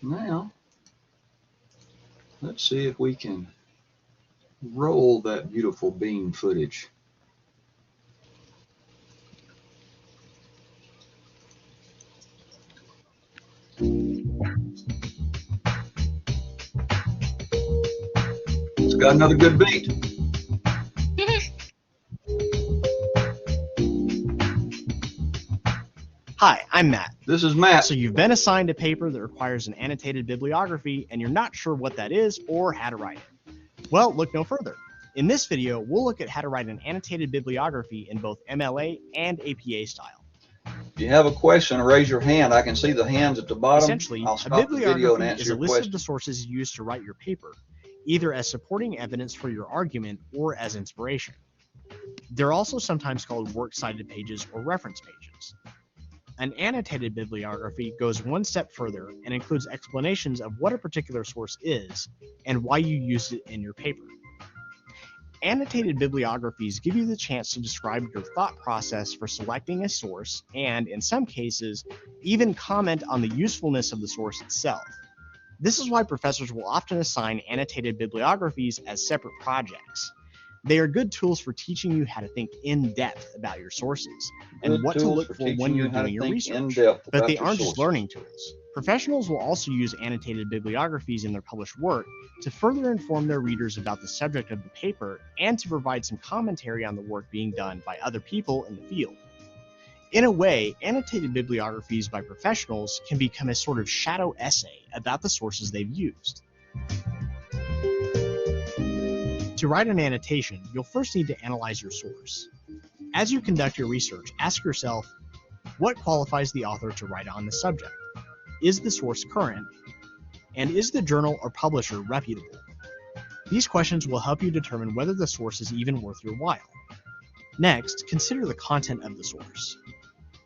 Now, let's see if we can roll that beautiful bean footage. It's got another good beat. Hi, I'm Matt. This is Matt. So you've been assigned a paper that requires an annotated bibliography and you're not sure what that is or how to write it. Well, look no further. In this video, we'll look at how to write an annotated bibliography in both MLA and APA style. If you have a question, raise your hand. I can see the hands at the bottom. Essentially, I'll a stop the video and bibliography answer is a your list question. of the sources used to write your paper, either as supporting evidence for your argument or as inspiration. They're also sometimes called works cited pages or reference pages. An annotated bibliography goes one step further and includes explanations of what a particular source is and why you used it in your paper. Annotated bibliographies give you the chance to describe your thought process for selecting a source and, in some cases, even comment on the usefulness of the source itself. This is why professors will often assign annotated bibliographies as separate projects. They are good tools for teaching you how to think in depth about your sources and what to look for when you're doing your research. But they aren't just learning tools. Professionals will also use annotated bibliographies in their published work to further inform their readers about the subject of the paper and to provide some commentary on the work being done by other people in the field. In a way, annotated bibliographies by professionals can become a sort of shadow essay about the sources they've used. To write an annotation, you'll first need to analyze your source. As you conduct your research, ask yourself, what qualifies the author to write on the subject? Is the source current? And is the journal or publisher reputable? These questions will help you determine whether the source is even worth your while. Next, consider the content of the source.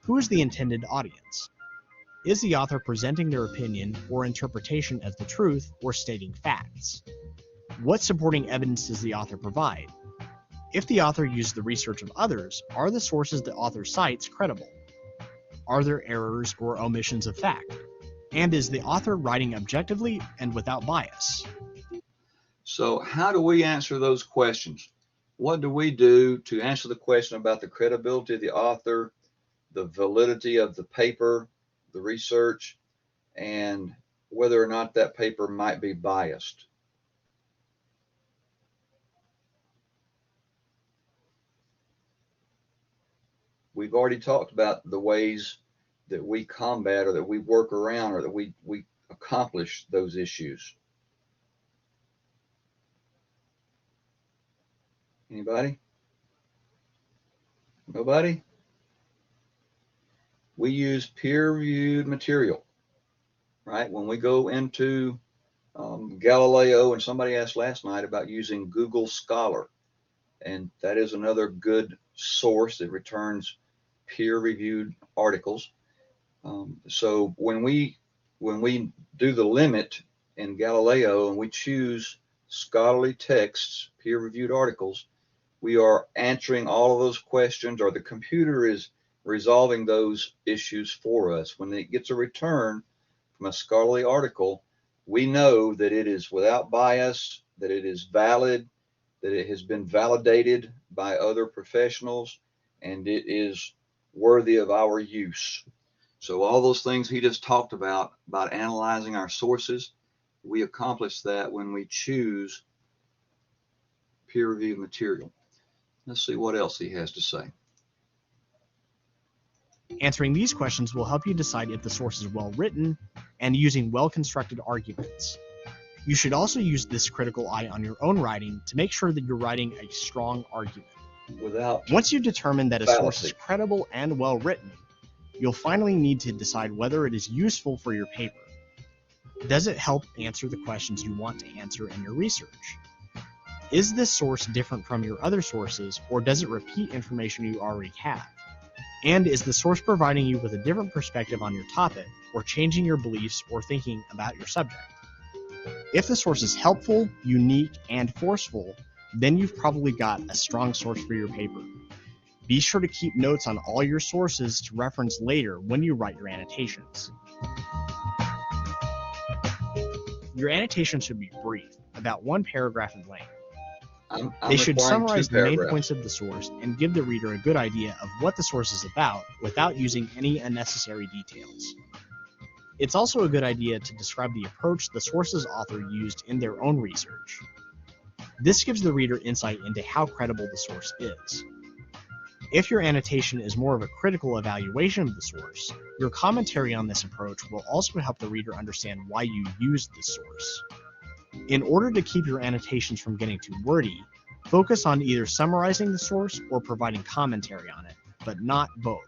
Who is the intended audience? Is the author presenting their opinion or interpretation of the truth or stating facts? What supporting evidence does the author provide? If the author used the research of others, are the sources the author cites credible? Are there errors or omissions of fact? And is the author writing objectively and without bias? So how do we answer those questions? What do we do to answer the question about the credibility of the author, the validity of the paper, the research, and whether or not that paper might be biased? We've already talked about the ways that we combat or that we work around or that we accomplish those issues. Anybody? Nobody? We use peer-reviewed material, right? When we go into Galileo, and somebody asked last night about using Google Scholar, and that is another good source that returns peer-reviewed articles. So when we do the limit in Galileo and we choose scholarly texts, peer-reviewed articles, we are answering all of those questions, or the computer is resolving those issues for us. When it gets a return from a scholarly article, we know that it is without bias, that it is valid, that it has been validated by other professionals, and it is worthy of our use. So all those things he just talked about analyzing our sources, we accomplish that when we choose peer-reviewed material. Let's see what else he has to say. Answering these questions will help you decide if the source is well written and using well-constructed arguments. You should also use this critical eye on your own writing to make sure that you're writing a strong argument. Once you determine that a source is credible and well written, you'll finally need to decide whether it is useful for your paper. Does it help answer the questions you want to answer in your research? Is this source different from your other sources, or does it repeat information you already have? And is the source providing you with a different perspective on your topic, or changing your beliefs or thinking about your subject? If the source is helpful, unique, and forceful, then you've probably got a strong source for your paper. Be sure to keep notes on all your sources to reference later when you write your annotations. Your annotations should be brief, about 1 paragraph in length. I'm They should requiring 2 summarize the main paragraphs. points of the source and give the reader a good idea of what the source is about without using any unnecessary details. It's also a good idea to describe the approach the source's author used in their own research. This gives the reader insight into how credible the source is. If your annotation is more of a critical evaluation of the source, your commentary on this approach will also help the reader understand why you used the source. In order to keep your annotations from getting too wordy, focus on either summarizing the source or providing commentary on it, but not both.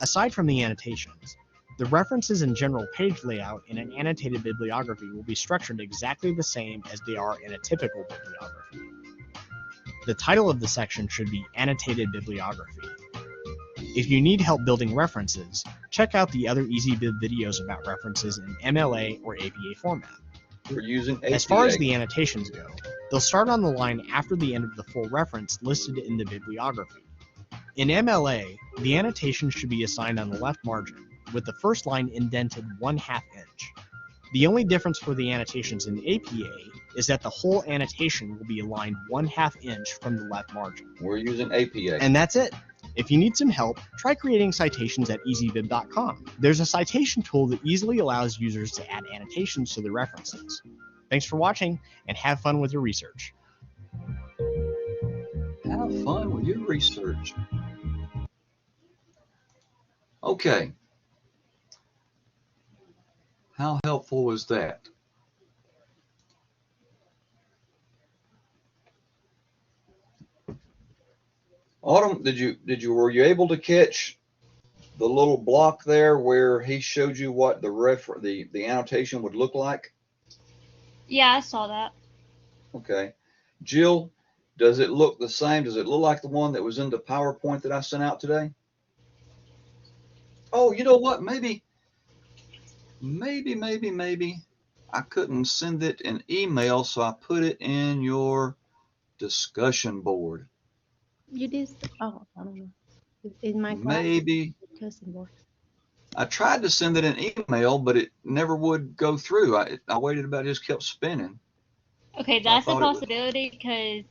Aside from the annotations, the references and general page layout in an annotated bibliography will be structured exactly the same as they are in a typical bibliography. The title of the section should be Annotated Bibliography. If you need help building references, check out the other EasyBib videos about references in MLA or APA format. We're using APA. As far as the annotations go, they'll start on the line after the end of the full reference listed in the bibliography. In MLA, the annotation should be assigned on the left margin, with the first line indented 1/2 inch. The only difference for the annotations in APA is that the whole annotation will be aligned 1/2 inch from the left margin. We're using APA. And that's it. If you need some help, try creating citations at easybib.com. There's a citation tool that easily allows users to add annotations to their references. Thanks for watching, and have fun with your research. Have fun with your research. Okay. How helpful was that? Autumn, were you able to catch the little block there where he showed you what the annotation would look like? Yeah, I saw that. Okay. Jill, does it look the same? Does it look like the one that was in the PowerPoint that I sent out today? Oh, you know what? Maybe I couldn't send it in email, so I put it in your discussion board. You did. Oh, I don't know. In my class, Maybe discussion board. I tried to send it in email, but it never would go through. I waited about, it just kept spinning. Okay, So I that's a thought it was- possibility because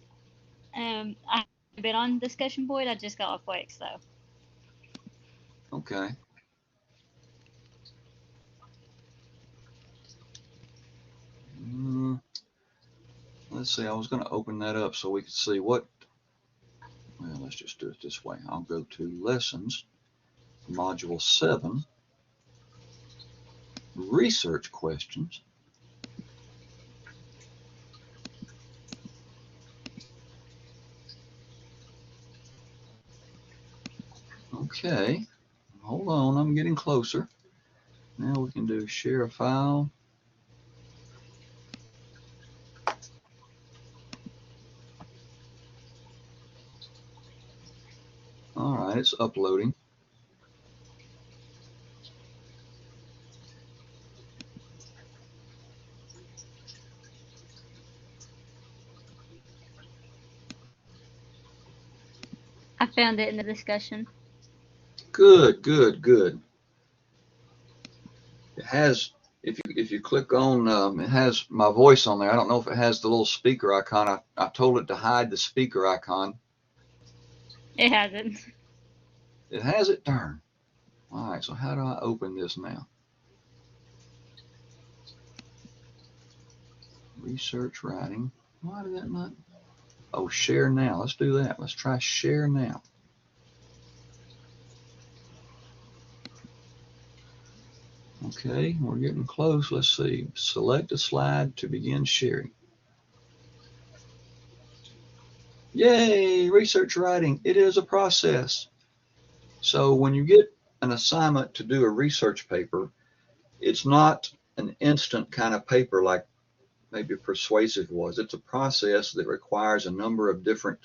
I haven't been on discussion board. I just got off work, so. Okay. Let's see. I was going to open that up so we could see what. Well, let's just do it this way. I'll go to Lessons, Module 7, Research Questions. Okay, hold on, I'm getting closer. Now we can do share a file. All right, it's uploading. I found it in the discussion. Good. It has, if you click on, it has my voice on there. I don't know if it has the little speaker icon. I told it to hide the speaker icon. It hasn't. It has it? Darn. All right, so how do I open this now? Research writing. Why did that not? Oh, share now. Let's do that. Let's try share now. Okay, we're getting close. Let's see. Select a slide to begin sharing. Yay, research writing. It is a process. So when you get an assignment to do a research paper, it's not an instant kind of paper like maybe Persuasive was. It's a process that requires a number of different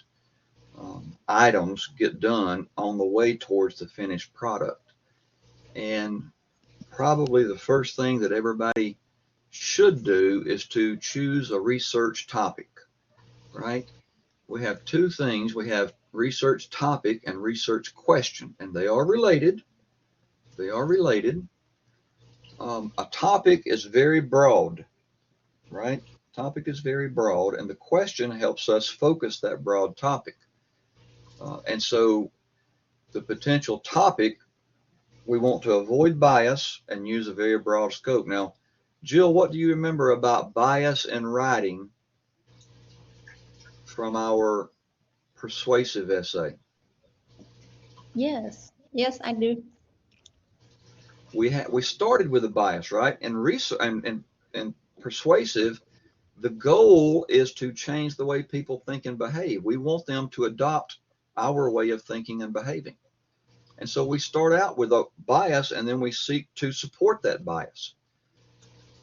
items get done on the way towards the finished product. And probably the first thing that everybody should do is to choose a research topic, right? We have two things. We have research topic and research question, and they are related. They are related. A topic is very broad, right? Topic is very broad, and the question helps us focus that broad topic. And so the potential topic, we want to avoid bias and use a very broad scope. Now, Jill, what do you remember about bias in writing from our persuasive essay? Yes. Yes, I do. We started with a bias, right? And research and persuasive, the goal is to change the way people think and behave. We want them to adopt our way of thinking and behaving. And so we start out with a bias and then we seek to support that bias.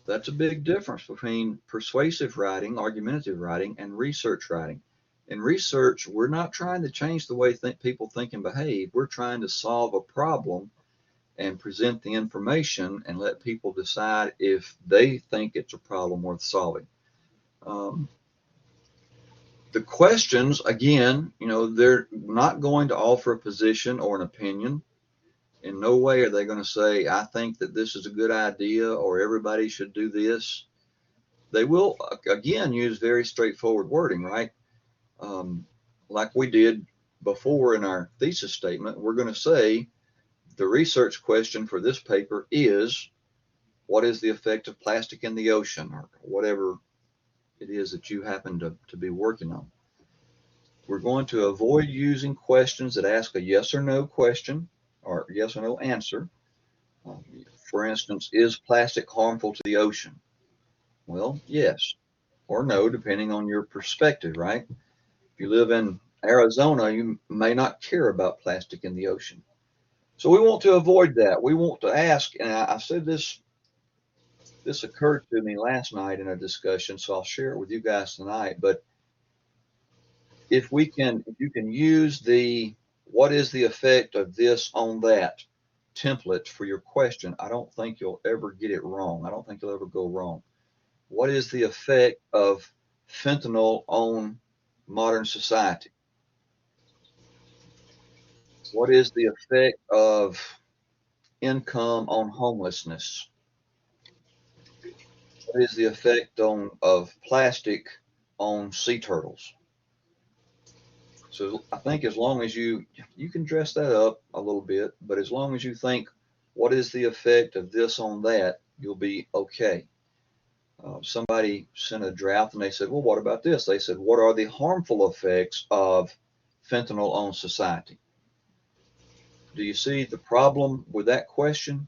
That's a big difference between persuasive writing, argumentative writing, and research writing. In research, we're not trying to change the way people think and behave. We're trying to solve a problem and present the information and let people decide if they think it's a problem worth solving. Um, the questions, again, they're not going to offer a position or an opinion. In no way are they going to say, I think that this is a good idea or everybody should do this. They will, again, use very straightforward wording, right? Like we did before in our thesis statement, we're going to say the research question for this paper is, what is the effect of plastic in the ocean, or whatever it is that you happen to be working on. We're going to avoid using questions that ask a yes or no question or yes or no answer. For instance, is plastic harmful to the ocean? Well, yes or no, depending on your perspective, right? If you live in Arizona, you may not care about plastic in the ocean. So we want to avoid that. We want to ask, and I said this occurred to me last night in a discussion, so I'll share it with you guys tonight. But if you can use the what is the effect of this on that template for your question, I don't think you'll ever get it wrong. I don't think you'll ever go wrong. What is the effect of fentanyl on modern society? What is the effect of income on homelessness? What is the effect of plastic on sea turtles? So I think as long as you can dress that up a little bit, but as long as you think, what is the effect of this on that, you'll be okay. Somebody sent a draft and they said, well, what about this? They said, what are the harmful effects of fentanyl on society? Do you see the problem with that question?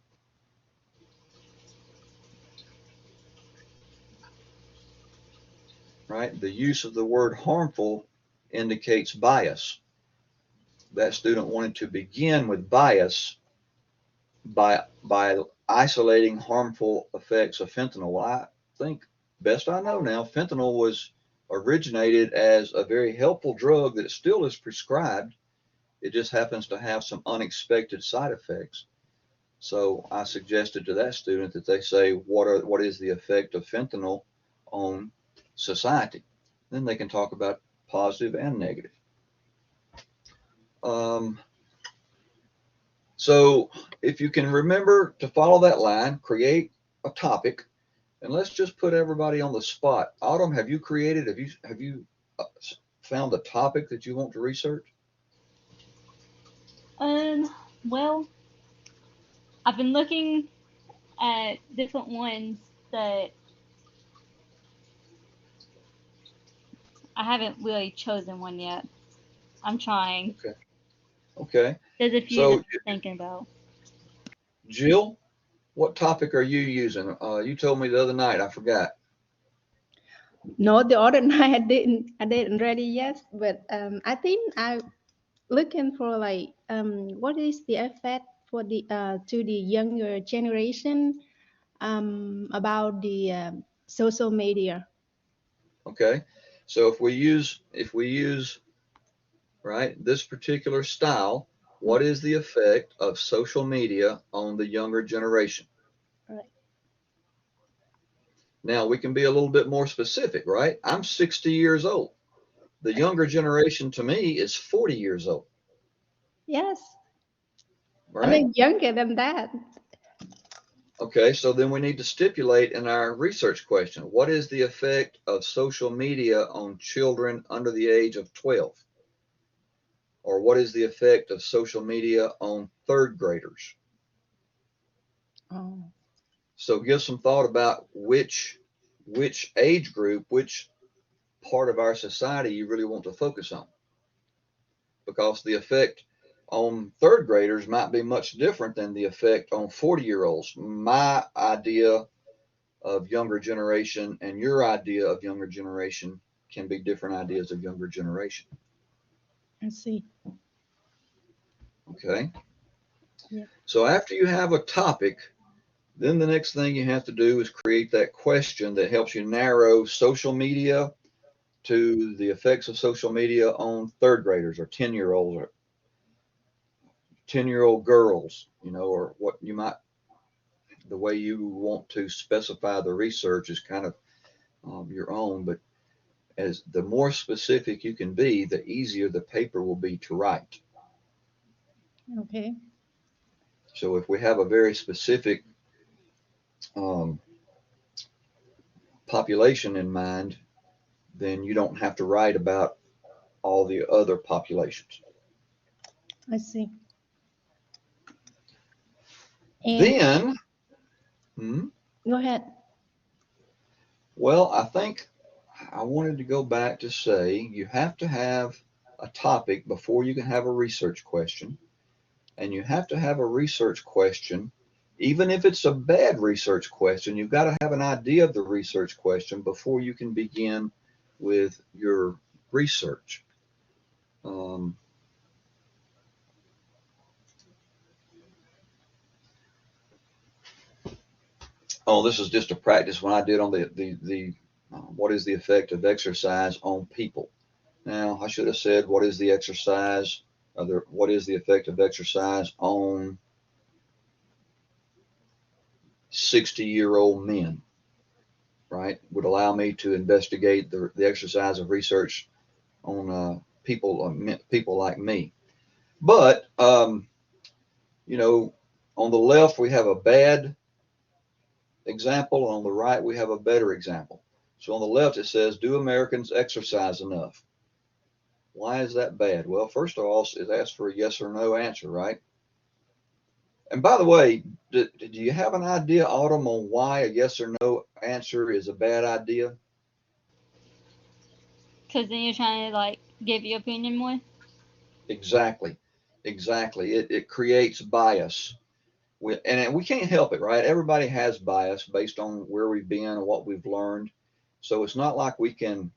Right? The use of the word harmful indicates bias. That student wanted to begin with bias by isolating harmful effects of fentanyl. Well, I think, best I know now, fentanyl was originated as a very helpful drug that still is prescribed. It just happens to have some unexpected side effects. So I suggested to that student that they say, what is the effect of fentanyl on society? Then they can talk about positive and negative. So if you can remember to follow that line, create a topic, and let's just put everybody on the spot. Autumn, have you found a topic that you want to research? Well, I've been looking at different ones that I haven't really chosen one yet. I'm trying. Okay. There's a few So, that I'm thinking about. Jill, what topic are you using? You told me the other night. I forgot. No, the other night I didn't ready yet, but I think I looking for like what is the effect for the to the younger generation about the social media. Okay. So if we use right this particular style, what is the effect of social media on the younger generation? Right. Now we can be a little bit more specific, right? I'm 60 years old. The younger generation to me is 40 years old, Yes, I right? mean younger than that. Okay, so then we need to stipulate in our research question, what is the effect of social media on children under the age of 12? Or what is the effect of social media on third graders? Oh, So give some thought about which age group, which part of our society you really want to focus on. Because the effect on third graders might be much different than the effect on 40-year-olds. My idea of younger generation and your idea of younger generation can be different ideas of younger generation. I see. Okay? Yeah. So after you have a topic, then the next thing you have to do is create that question that helps you narrow social media to the effects of social media on third graders or 10-year-olds or 10-year-old girls, or what you might, the way you want to specify the research is kind of your own, but as the more specific you can be, the easier the paper will be to write. Okay. So if we have a very specific um, population in mind, then you don't have to write about all the other populations. I see. And Then, go ahead. well, I think I wanted to go back to say you have to have a topic before you can have a research question. And you have to have a research question, even if it's a bad research question, you've got to have an idea of the research question before you can begin with your research. This is just a practice when I did on the what is the effect of exercise on people. Now, I should have said, what is the what is the effect of exercise on 60-year-old men, right? Would allow me to investigate the exercise of research on people like me. But, on the left, we have a bad example. On the right, we have a better example. So on the left, it says, do Americans exercise enough? Why is that bad? Well, first of all, it asks for a yes or no answer, right? And by the way, do you have an idea, Autumn, on why a yes or no answer is a bad idea? Because then you're trying to like give your opinion more. Exactly. It creates bias. And we can't help it, right? Everybody has bias based on where we've been and what we've learned. So it's not like we can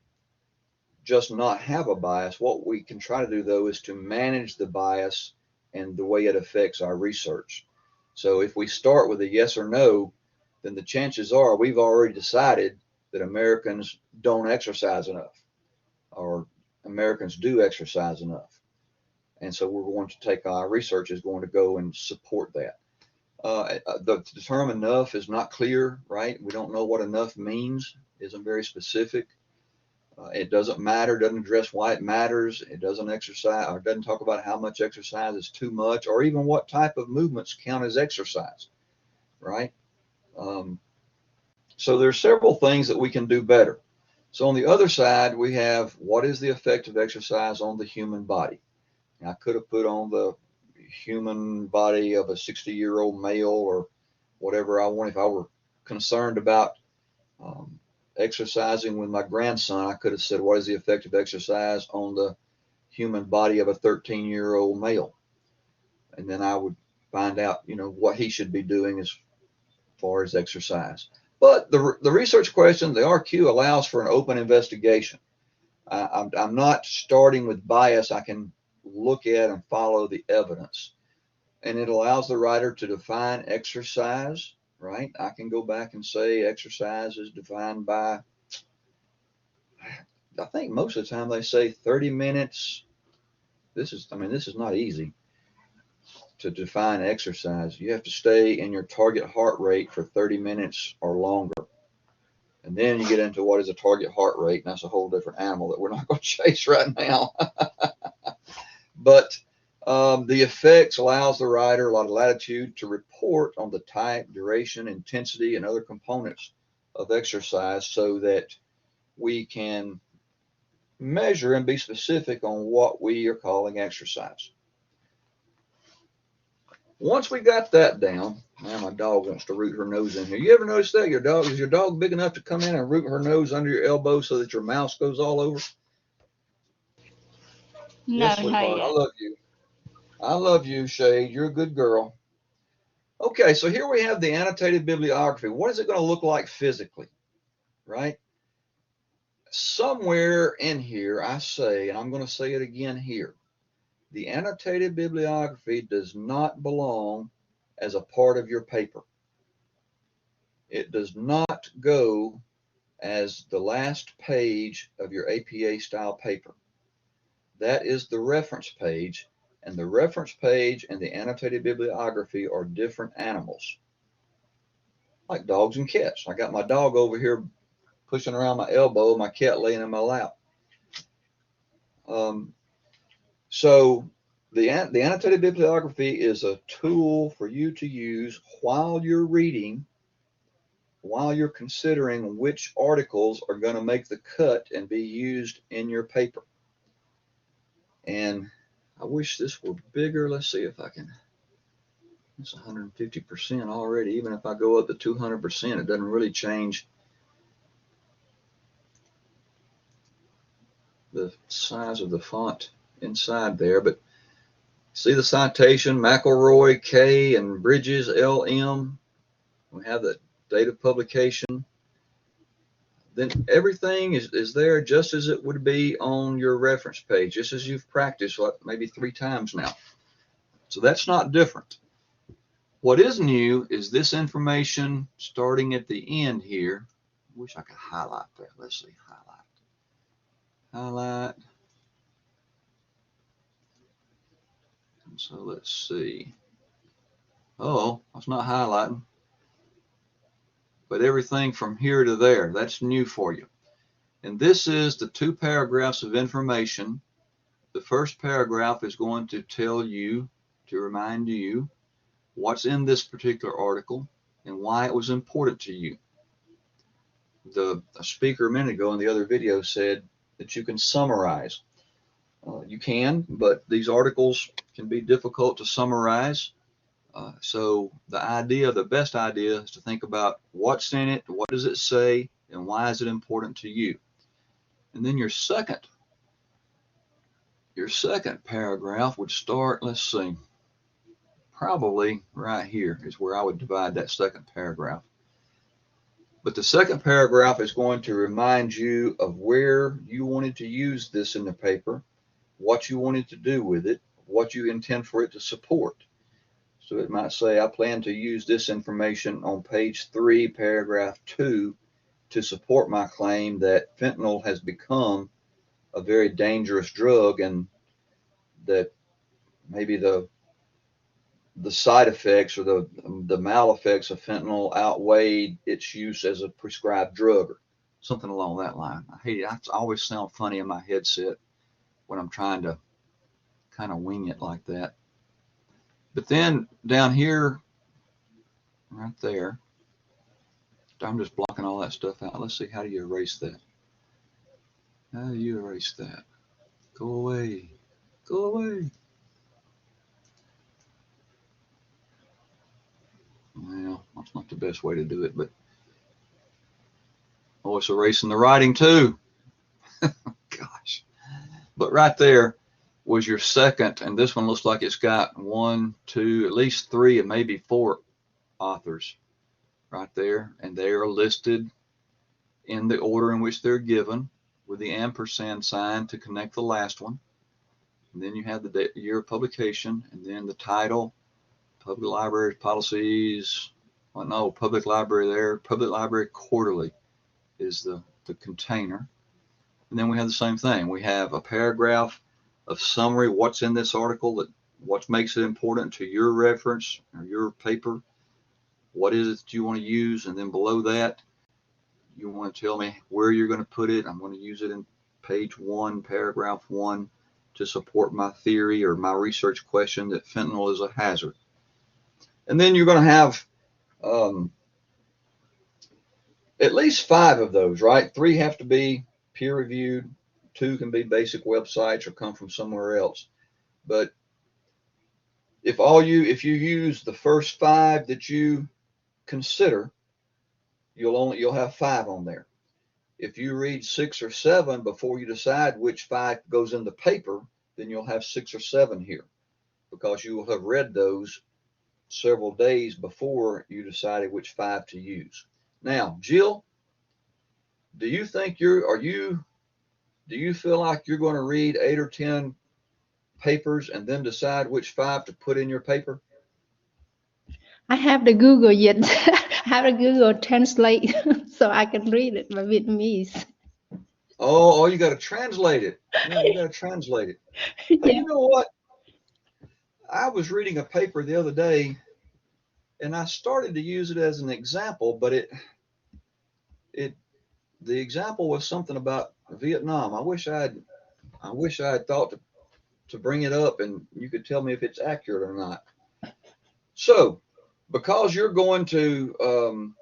just not have a bias. What we can try to do, though, is to manage the bias and the way it affects our research. So if we start with a yes or no, then the chances are we've already decided that Americans don't exercise enough, or Americans do exercise enough. And so we're going to take our research is going to go and support that. The term enough is not clear, right? We don't know what enough means. It isn't very specific. It doesn't matter, doesn't address why it matters. It doesn't exercise or doesn't talk about how much exercise is too much, or even what type of movements count as exercise, right? So there's several things that we can do better. So on the other side, we have what is the effect of exercise on the human body? I could have put on the human body of a 60-year-old male or whatever I want. If I were concerned about exercising with my grandson, I could have said, what is the effect of exercise on the human body of a 13-year-old male? And then I would find out, what he should be doing as far as exercise. But the research question, the RQ, allows for an open investigation. I'm not starting with bias. I can look at and follow the evidence. And it allows the writer to define exercise, right? I can go back and say exercise is defined by, I think most of the time they say 30 minutes. This is not easy to define exercise. You have to stay in your target heart rate for 30 minutes or longer. And then you get into what is a target heart rate, and that's a whole different animal that we're not going to chase right now. But The effects allows the writer a lot of latitude to report on the type, duration, intensity, and other components of exercise so that we can measure and be specific on what we are calling exercise. Once we got that down, now my dog wants to root her nose in here. You ever notice that? Is your dog big enough to come in and root her nose under your elbow so that your mouse goes all over? No, Yes, not sweetheart. yet. I love you. I love you, Shade. You're a good girl. Okay, so here we have the annotated bibliography. What is it going to look like physically, right? Somewhere in here, I say, and I'm going to say it again here, the annotated bibliography does not belong as a part of your paper. It does not go as the last page of your APA style paper. That is the reference page, and the reference page and the annotated bibliography are different animals, like dogs and cats. I got my dog over here pushing around my elbow, my cat laying in my lap. So the annotated bibliography is a tool for you to use while you're reading, while you're considering which articles are going to make the cut and be used in your paper. And I wish this were bigger. Let's see if I can. It's 150% already. Even if I go up to 200%, it doesn't really change the size of the font inside there. But see the citation, McElroy, K, and Bridges, LM. We have the date of publication. Then everything is there just as it would be on your reference page, just as you've practiced maybe 3 times now. So that's not different. What is new is this information starting at the end here. I wish I could highlight that. Let's see, highlight. And so let's see. Oh, it's not highlighting. But everything from here to there, that's new for you. And this is the 2 paragraphs of information. The first paragraph is going to tell you, to remind you, what's in this particular article and why it was important to you. A speaker a minute ago in the other video said that you can summarize. You can, but these articles can be difficult to summarize. So the best idea is to think about what's in it, what does it say, and why is it important to you. And then your second paragraph would start, let's see, probably right here is where I would divide that second paragraph. But the second paragraph is going to remind you of where you wanted to use this in the paper, what you wanted to do with it, what you intend for it to support. So it might say, I plan to use this information on page 3, paragraph 2, to support my claim that fentanyl has become a very dangerous drug and that maybe the side effects or the maleffects of fentanyl outweighed its use as a prescribed drug or something along that line. I hate it. I always sound funny in my headset when I'm trying to kind of wing it like that. But then down here, right there, I'm just blocking all that stuff out. Let's see, how do you erase that? How do you erase that? Go away. Go away. Well, that's not the best way to do it, but oh, it's erasing the writing too. Gosh. But right there was your second, and this one looks like it's got 1, 2, at least 3, and maybe 4 authors right there, and they are listed in the order in which they're given with the ampersand sign to connect the last one. And then you have the year of publication, and then the title, Public Library Policies, well, no, Public Library there, Public Library Quarterly is the container. And then we have the same thing. We have a paragraph of summary, what's in this article, what makes it important to your reference or your paper, what is it that you want to use, and then below that, you want to tell me where you're going to put it. I'm going to use it in page 1, paragraph 1, to support my theory or my research question that fentanyl is a hazard. And then you're going to have at least 5 of those, right? 3 have to be peer-reviewed. 2 can be basic websites or come from somewhere else. But if you use the first 5 that you consider, you'll have 5 on there. If you read 6 or 7 before you decide which 5 goes in the paper, then you'll have 6 or 7 here, because you will have read those several days before you decided which 5 to use. Now, Jill, do you feel like you're going to read 8 or 10 papers and then decide which 5 to put in your paper? I have the Google yet. I have the Google Translate so I can read it by Vietnamese. Oh, you got to translate it. Yeah, you got to translate it. Hey, Yeah. you know what? I was reading a paper the other day, and I started to use it as an example, but the example was something about Vietnam. I wish I had thought to bring it up, and you could tell me if it's accurate or not. So, because you're going to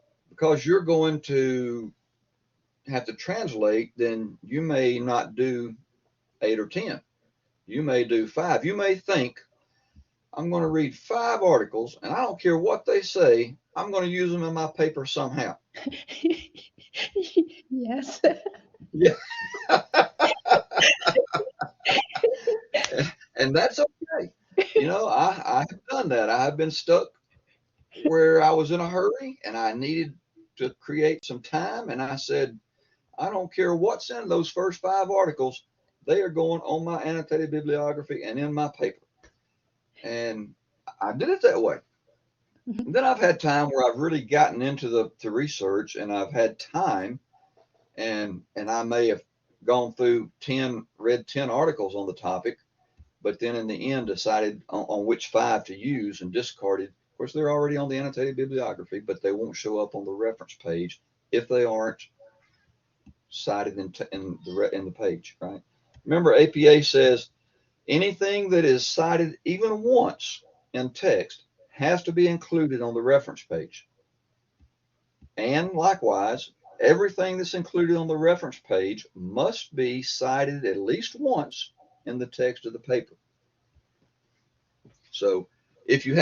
have to translate, then you may not do 8 or 10. You may do 5. You may think, I'm going to read 5 articles, and I don't care what they say, I'm going to use them in my paper somehow. Yes. Yeah. And that's okay. You know, I have done that. I have been stuck where I was in a hurry and I needed to create some time, and I said, I don't care what's in those first 5 articles, they are going on my annotated bibliography and in my paper. And I did it that way. And then I've had time where I've really gotten into the research, and I've had time, and I may have gone through read 10 articles on the topic, but then in the end decided on which 5 to use and discarded. Of course, they're already on the annotated bibliography, but they won't show up on the reference page if they aren't cited in the page, right? Remember, APA says anything that is cited even once in text has to be included on the reference page. And likewise, everything that's included on the reference page must be cited at least once in the text of the paper. So if you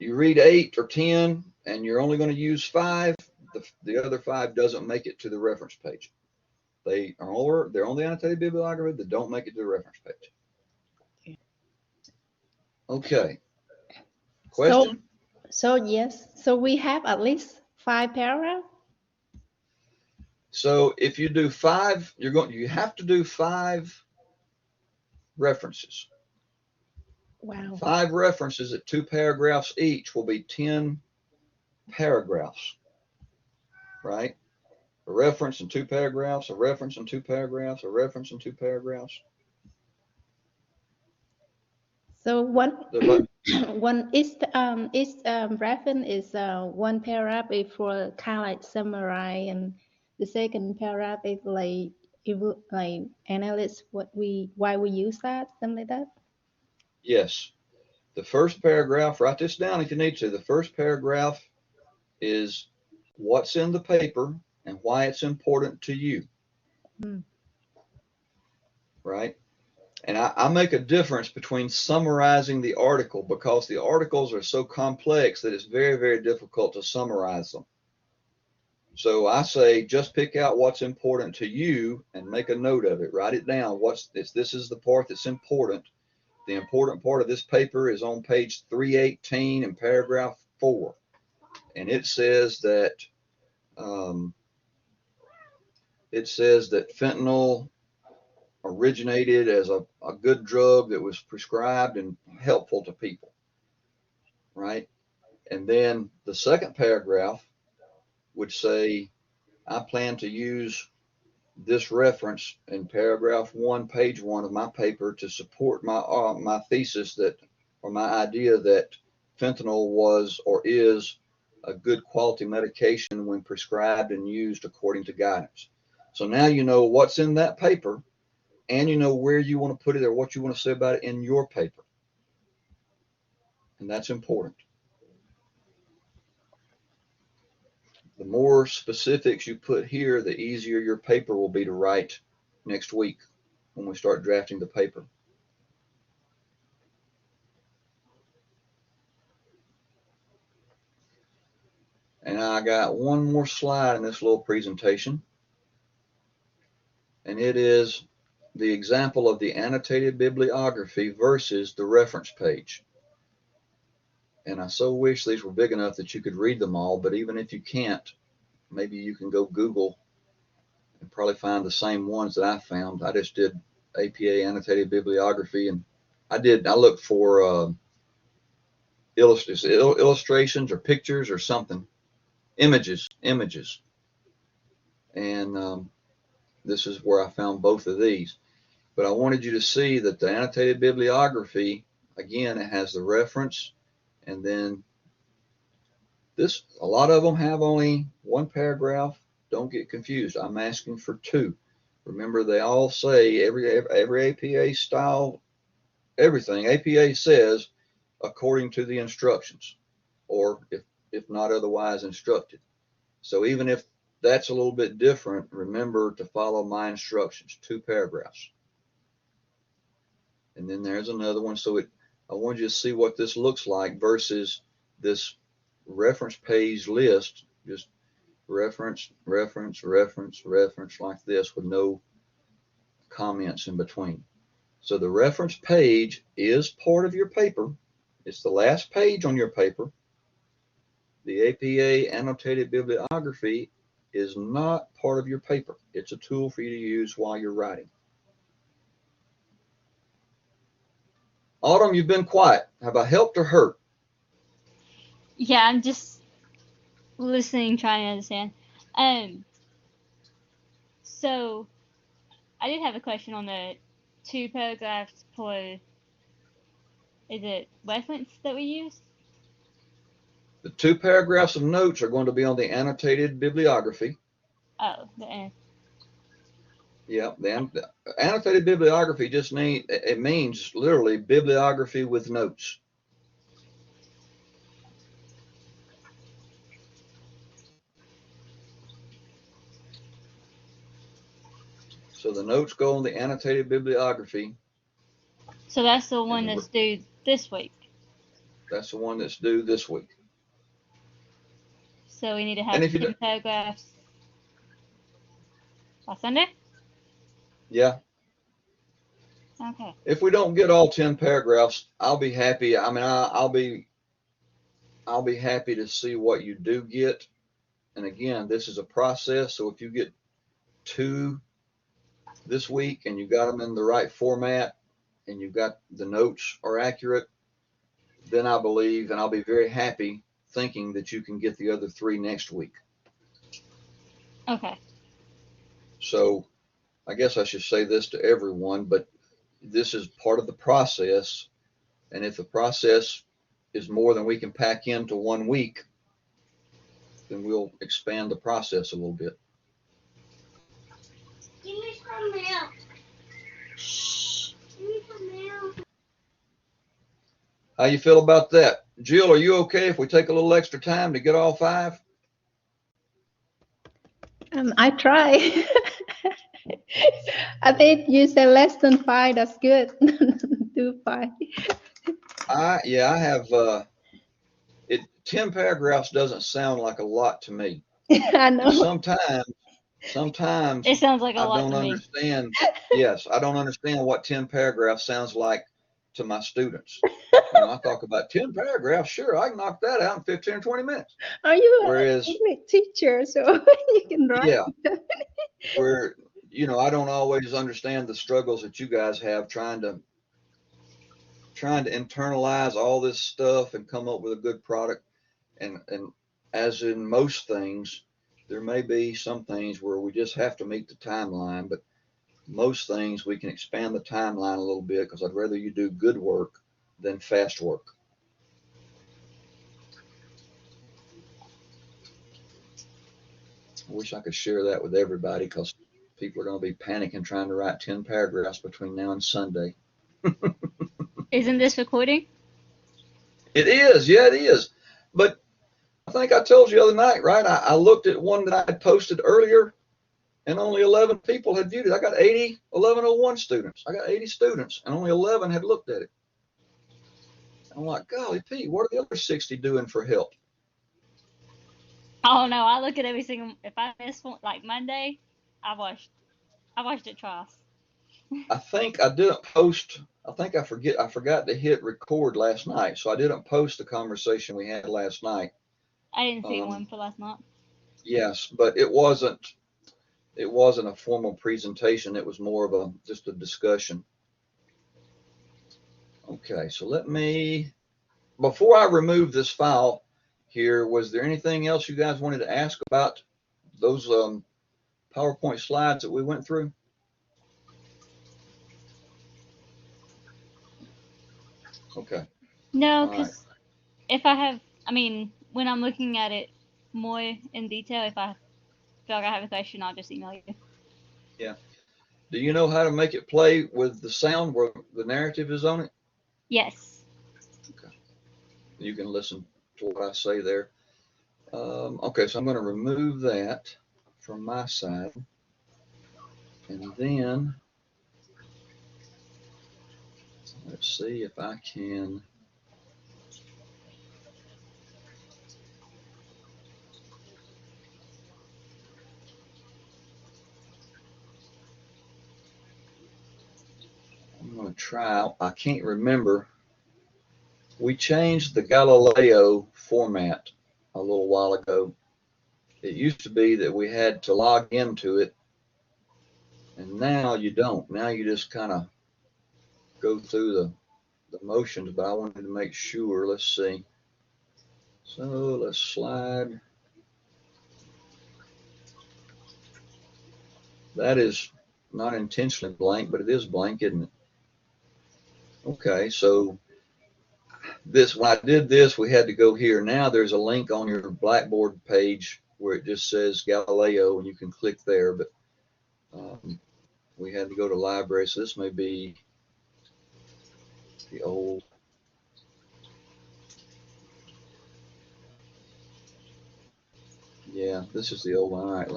read 8 or 10 and you're only going to use 5, the other 5 doesn't make it to the reference page. They're on the annotated bibliography that don't make it to the reference page. Okay. Question? So yes. So we have at least 5 paragraphs. So if you do 5, you have to do 5 references. Wow. 5 references at 2 paragraphs each will be 10 paragraphs, right? A reference in 2 paragraphs, a reference in 2 paragraphs, a reference in 2 paragraphs. So each reference is 1 paragraph is for kind of like summarize, and the second paragraph is like analyze why we use that, something like that. Yes. The first paragraph, write this down if you need to. The first paragraph is what's in the paper and why it's important to you. Right? And I make a difference between summarizing the article, because the articles are so complex that it's very, very difficult to summarize them. So I say just pick out what's important to you and make a note of it. Write it down. This is the part that's important. The important part of this paper is on page 318 in paragraph 4. And it says that fentanyl originated as a good drug that was prescribed and helpful to people, right? And then the second paragraph would say, I plan to use this reference in paragraph 1, page 1 of my paper to support my thesis or my idea that fentanyl was or is a good quality medication when prescribed and used according to guidance. So now you know what's in that paper, and you know where you want to put it or what you want to say about it in your paper. And that's important. The more specifics you put here, the easier your paper will be to write next week when we start drafting the paper. And I got one more slide in this little presentation, and it is the example of the annotated bibliography versus the reference page. And I so wish these were big enough that you could read them all, but even if you can't, maybe you can go Google and probably find the same ones that I found. I just did APA annotated bibliography, and I looked for illustrations or pictures or something, images. And this is where I found both of these. But I wanted you to see that the annotated bibliography, again, it has the reference, and then this, a lot of them have only one paragraph. Don't get confused. I'm asking for two. Remember, they all say every APA style, everything APA says according to the instructions, or if not otherwise instructed. So even if that's a little bit different, remember to follow my instructions, 2 paragraphs. And then there's another one. So I wanted you to see what this looks like versus this reference page list, just reference, reference, reference, reference like this with no comments in between. So the reference page is part of your paper. It's the last page on your paper. The APA annotated bibliography is not part of your paper. It's a tool for you to use while you're writing. Autumn, you've been quiet. Have I helped or hurt? Yeah, I'm just listening, trying to understand. So I did have a question on the 2 paragraphs per. Is it reference that we use? The 2 paragraphs of notes are going to be on the annotated bibliography. Oh, the end. Yeah, the annotated bibliography just means literally bibliography with notes. So the notes go on the annotated bibliography. So that's the one that's due this week. That's the one that's due this week. So we need to have 2 paragraphs by Sunday? Yeah. Okay. If we don't get all 10 paragraphs, I'll be happy. I mean, I'll be happy to see what you do get. And again, this is a process. So if you get 2 this week and you got them in the right format and you got the notes are accurate, then I believe, and I'll be very happy thinking that you can get the other 3 next week. Okay. So I guess I should say this to everyone, but this is part of the process. And if the process is more than we can pack into 1 week, then we'll expand the process a little bit. Give me some milk. Shh. Give me some milk. How you feel about that? Jill, are you okay if we take a little extra time to get all 5? I try. I think you said less than 5. That's good. Do 5. Yeah, I have. 10 paragraphs doesn't sound like a lot to me. I know. And sometimes It sounds like a I lot don't to me. understand. Yes, I don't understand what 10 paragraphs sounds like to my students. I talk about 10 paragraphs. Sure, I can knock that out in 15 or 20 minutes. Are you Whereas, a teacher, so you can write? Yeah, where I don't always understand the struggles that you guys have trying to internalize all this stuff and come up with a good product. And as in most things, there may be some things where we just have to meet the timeline, but most things we can expand the timeline a little bit, because I'd rather you do good work than fast work. I wish I could share that with everybody, because People are going to be panicking trying to write 10 paragraphs between now and Sunday. Isn't this recording? It is, yeah, it is. But I think I told you the other night, right? I looked at one that I had posted earlier, and only 11 people had viewed it. I got 80 1101 students. I got 80 students, and only 11 had looked at it. I'm like, golly, Pete, what are the other 60 doing for help? Oh no, I look at every single. If I miss one, like Monday, I watched it twice. I think I didn't post. I think I forgot to hit record last night, so I didn't post the conversation we had last night. I didn't see one for last night. Yes, but it wasn't a formal presentation. It was more of just a discussion. Okay, so before I remove this file here, was there anything else you guys wanted to ask about those PowerPoint slides that we went through? Okay. No, because when I'm looking at it more in detail, if I feel like I have a question, I'll just email you. Yeah. Do you know how to make it play with the sound where the narrative is on it? Yes. Okay. You can listen to what I say there. Okay, so I'm going to remove that from my side. And then let's see if I can. I'm going to try. I can't remember. We changed the Galileo format a little while ago. It used to be that we had to log into it, and now you don't. Now you just kind of go through the motions, but I wanted to make sure. Let's see. So let's slide. That is not intentionally blank, but it is blank, isn't it? Okay, so when I did this, we had to go here. Now there's a link on your Blackboard page where it just says Galileo, and you can click there, but we had to go to library, so this may be the old. Yeah, this is the old one. All right,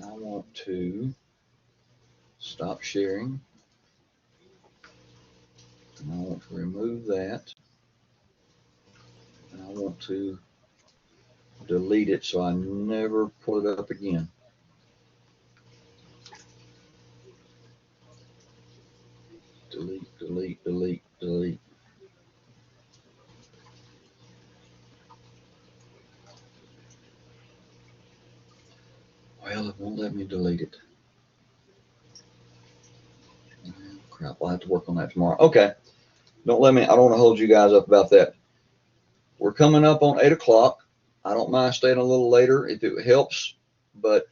I want to stop sharing, and I want to remove that, and I want to delete it so I never pull it up again. Delete, delete, delete, delete. Well, it won't let me delete it. Crap, I'll have to work on that tomorrow. Okay. I don't want to hold you guys up about that. We're coming up on 8 o'clock. I don't mind staying a little later if it helps, but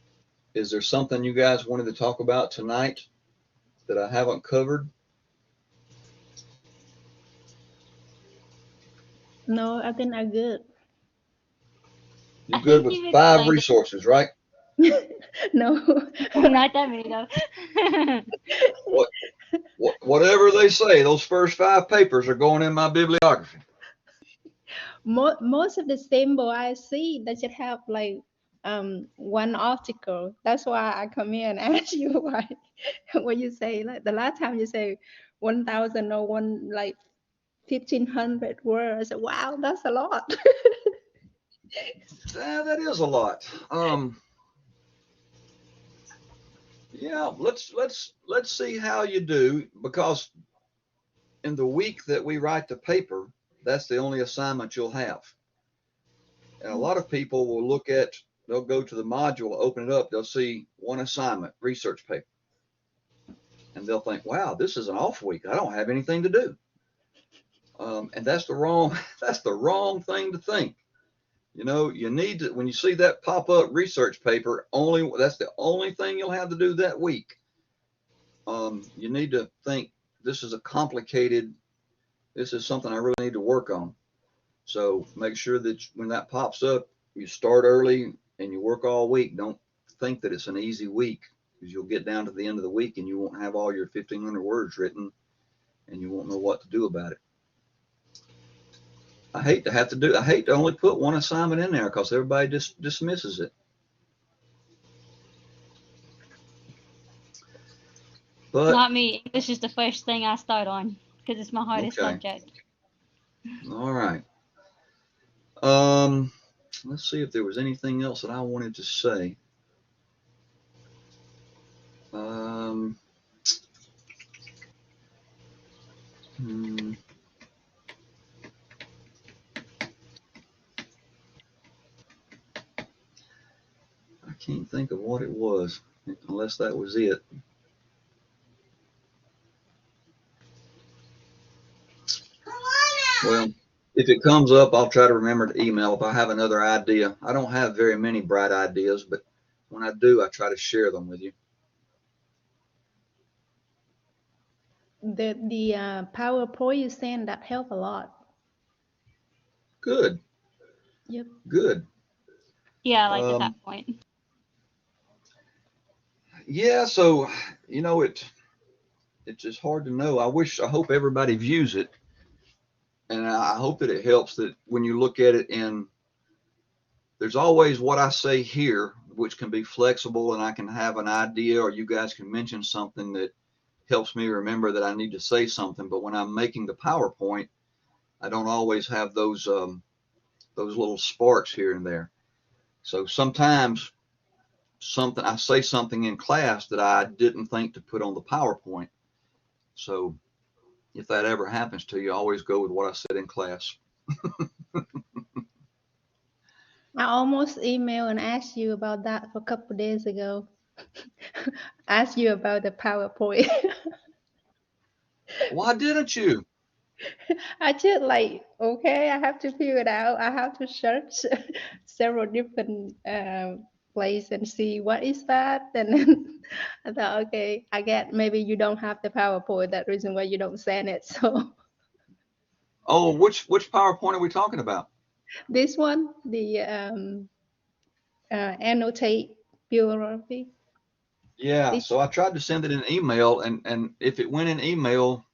is there something you guys wanted to talk about tonight that I haven't covered? No, I think I'm good. You're good with 5 resources, right? No. Not that many though. Whatever they say, those first 5 papers are going in my bibliography. Most of the symbol I see, they should have like one article. That's why I come here and ask you why. When you say like the last time you say 1,000 or 1,500 words, I said, wow, that's a lot. That is a lot. Yeah, let's see how you do, because in the week that we write the paper, that's the only assignment you'll have. And a lot of people will they'll go to the module, open it up, they'll see one assignment, research paper. And they'll think, wow, this is an off week. I don't have anything to do. And that's the wrong thing to think. You know, you need to, when you see that pop up research paper, that's the only thing you'll have to do that week. You need to think, this is something I really need to work on. So make sure that when that pops up, you start early and you work all week. Don't think that it's an easy week, because you'll get down to the end of the week and you won't have all your 1,500 words written and you won't know what to do about it. I hate to only put one assignment in there because everybody just dismisses it. But Not me. English is the first thing I start on because it's my hardest okay. subject. All right. Let's see if there was anything else that I wanted to say. I can't think of what it was, unless that was it. Well, if it comes up, I'll try to remember to email if I have another idea. I don't have very many bright ideas, but when I do, I try to share them with you. The PowerPoint you sent, that helped a lot. Good. Yep. Good. Yeah, I like that point. Yeah, so it's just hard to know. I hope everybody views it, and I hope that it helps, that when you look at it, and there's always what I say here, which can be flexible, and I can have an idea, or you guys can mention something that helps me remember that I need to say something. But when I'm making the PowerPoint, I don't always have those little sparks here and there. So sometimes I say something in class that I didn't think to put on the PowerPoint. So if that ever happens to you, always go with what I said in class. I almost emailed and asked you about that a couple of days ago. Asked you about the PowerPoint. Why didn't you? I just like, okay, I have to figure it out. I have to search several different places and see what is that. And then I thought, okay, I get maybe you don't have the PowerPoint. That reason why you don't send it. So Oh, which PowerPoint are we talking about? this one, the Annotated Bibliography. Yeah, This, so I tried to send it in email, and if it went in email,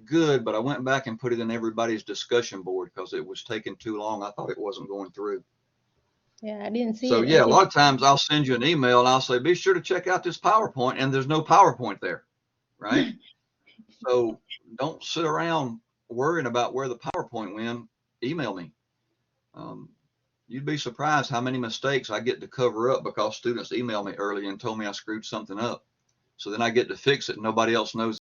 good, but I went back and put it in everybody's discussion board because it was taking too long. I thought it wasn't going through. yeah, I didn't see So it yeah, a until. lot of times I'll send you an email and I'll say, be sure to check out this PowerPoint, and there's no PowerPoint there, right? So don't sit around worrying about where the PowerPoint went. Email me. You'd be surprised how many mistakes I get to cover up because students email me early and told me I screwed something up. So then I get to fix it and nobody else knows